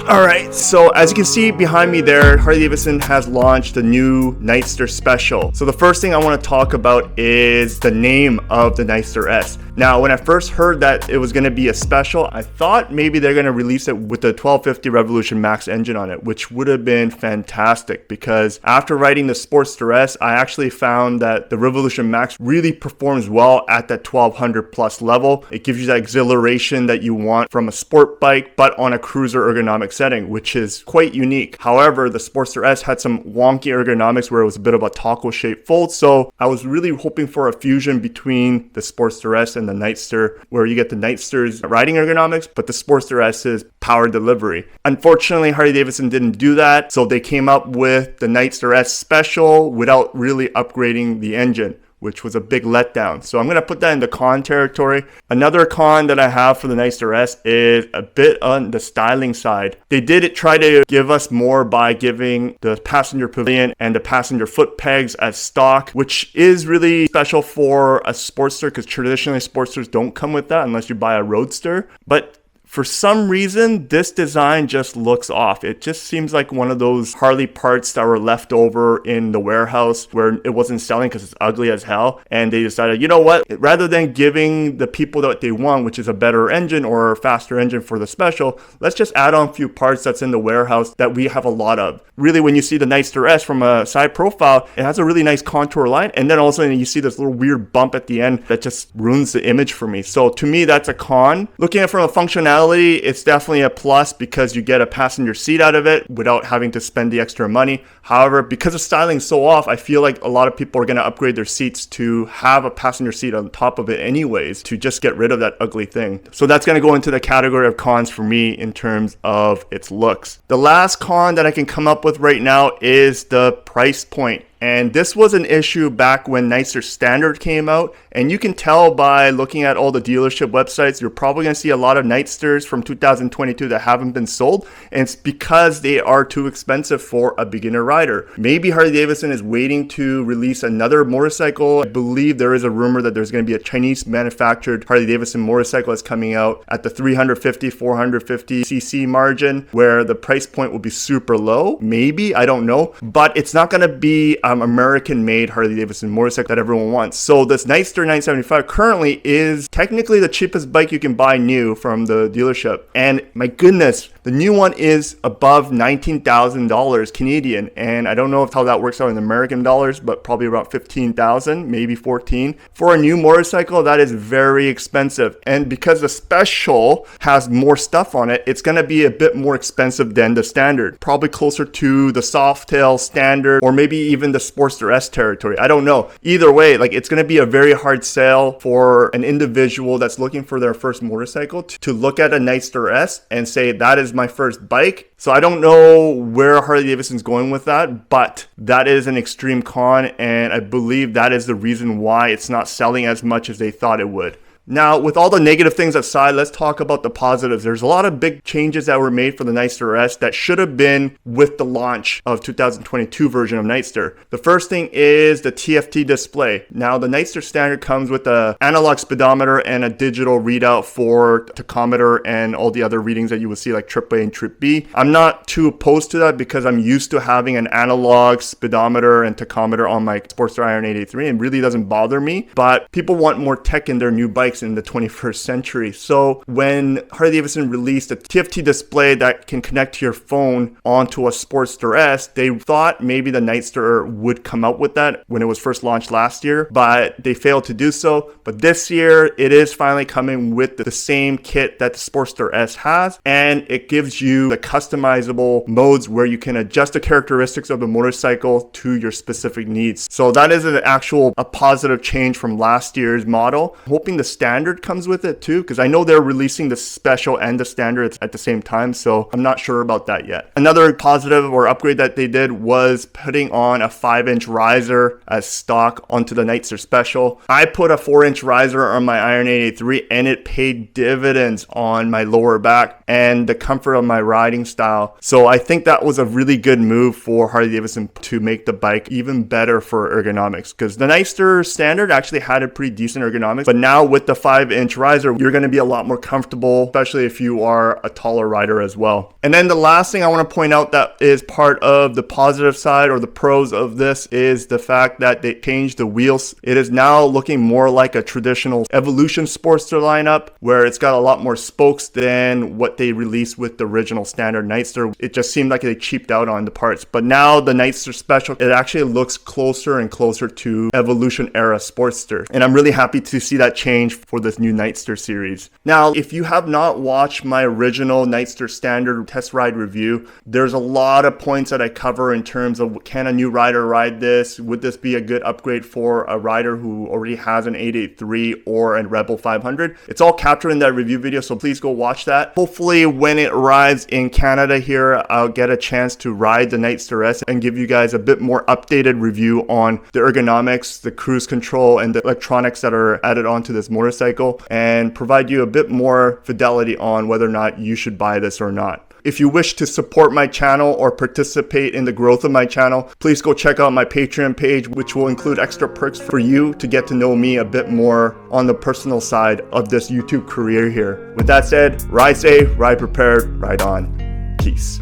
Alright, so as you can see behind me there, Harley-Davidson has launched the new Nightster Special. So the first thing I want to talk about is the name of the Nightster S. Now, when I first heard that it was going to be a special, I thought maybe they're going to release it with the 1250 Revolution Max engine on it, which would have been fantastic because after riding the Sportster S, I actually found that the Revolution Max really performs well at that 1200 plus level. It gives you that exhilaration that you want from a sport bike, but on a cruiser ergonomic setting, which is quite unique. However, the Sportster S had some wonky ergonomics where it was a bit of a taco shaped fold, so I was really hoping for a fusion between the Sportster S and the Nightster, where you get the Nightster's riding ergonomics, but the Sportster S's power delivery. Unfortunately, Harley-Davidson didn't do that, so they came up with the Nightster S Special without really upgrading the engine, which was a big letdown. So I'm going to put that in the con territory. Another con that I have for the Nightster S is a bit on the styling side. They did try to give us more by giving the passenger pavilion and the passenger foot pegs as stock, which is really special for a Sportster because traditionally Sportsters don't come with that unless you buy a Roadster. But for some reason, this design just looks off. It just seems like one of those Harley parts that were left over in the warehouse where it wasn't selling because it's ugly as hell. And they decided, you know what? Rather than giving the people what they want, which is a better engine or a faster engine for the special, let's just add on a few parts that's in the warehouse that we have a lot of. Really, when you see the Nightster S from a side profile, it has a really nice contour line. And then all of a sudden you see this little weird bump at the end that just ruins the image for me. So to me, that's a con. Looking at it from a functionality, it's definitely a plus because you get a passenger seat out of it without having to spend the extra money. However, because the styling is so off, I feel like a lot of people are going to upgrade their seats to have a passenger seat on top of it anyways to just get rid of that ugly thing. So that's going to go into the category of cons for me in terms of its looks. The last con that I can come up with right now is the price point. And this was an issue back when Nightster Standard came out. And you can tell by looking at all the dealership websites, you're probably going to see a lot of Nightsters from 2022 that haven't been sold. And it's because they are too expensive for a beginner rider. Maybe Harley-Davidson is waiting to release another motorcycle. I believe there is a rumor that there's going to be a Chinese manufactured Harley-Davidson motorcycle that's coming out at the 350, 450 cc margin where the price point will be super low. Maybe, I don't know. But it's not going to be American-made Harley-Davidson motorcycle that everyone wants. So this Nightster 975 currently is technically the cheapest bike you can buy new from the dealership. And my goodness, the new one is above $19,000 Canadian. And I don't know how that works out in American dollars, but probably around 15,000, maybe 14. For a new motorcycle, that is very expensive. And because the Special has more stuff on it, it's going to be a bit more expensive than the Standard. Probably closer to the Softail Standard or maybe even the Sportster S territory. I don't know. Either way, like it's going to be a very hard sell for an individual that's looking for their first motorcycle to look at a Nightster S and say, that is my first bike. So I don't know where Harley-Davidson's going with that, but that is an extreme con. And I believe that is the reason why it's not selling as much as they thought it would. Now, with all the negative things aside, let's talk about the positives. There's a lot of big changes that were made for the Nightster S that should have been with the launch of 2022 version of Nightster. The first thing is the TFT display. Now, the Nightster Standard comes with an analog speedometer and a digital readout for tachometer and all the other readings that you will see like Trip A and Trip B. I'm not too opposed to that because I'm used to having an analog speedometer and tachometer on my Sportster Iron 883 and it really doesn't bother me. But people want more tech in their new bikes in the 21st century. So when Harley-Davidson released a TFT display that can connect to your phone onto a Sportster S, they thought maybe the Nightster would come out with that when it was first launched last year, but they failed to do so. But this year, it is finally coming with the same kit that the Sportster S has, and it gives you the customizable modes where you can adjust the characteristics of the motorcycle to your specific needs. So that is a positive change from last year's model. I'm hoping the Standard comes with it too, because I know they're releasing the Special and the Standard at the same time, so I'm not sure about that yet. Another positive or upgrade that they did was putting on a 5-inch riser as stock onto the Nightster Special. I put a 4-inch riser on my Iron 883 and it paid dividends on my lower back and the comfort of my riding style. So I think that was a really good move for Harley-Davidson to make the bike even better for ergonomics, because the Nightster Standard actually had a pretty decent ergonomics, but now with the 5-inch riser, you're going to be a lot more comfortable, especially if you are a taller rider as well. And then the last thing I want to point out that is part of the positive side or the pros of this is the fact that they changed the wheels. It is now looking more like a traditional Evolution Sportster lineup, where it's got a lot more spokes than what they released with the original standard Nightster. It just seemed like they cheaped out on the parts. But now the Nightster Special, it actually looks closer and closer to Evolution era Sportster. And I'm really happy to see that change for this new Nightster series. Now, if you have not watched my original Nightster Standard test ride review, there's a lot of points that I cover in terms of, can a new rider ride this? Would this be a good upgrade for a rider who already has an 883 or a Rebel 500? It's all captured in that review video, so please go watch that. Hopefully when it arrives in Canada here, I'll get a chance to ride the Nightster S and give you guys a bit more updated review on the ergonomics, the cruise control, and the electronics that are added onto this motorcycle, and provide you a bit more fidelity on whether or not you should buy this or not. If you wish to support my channel or participate in the growth of my channel, please go check out my Patreon page, which will include extra perks for you to get to know me a bit more on the personal side of this YouTube career here. With that said, ride safe, ride prepared, ride on. Peace.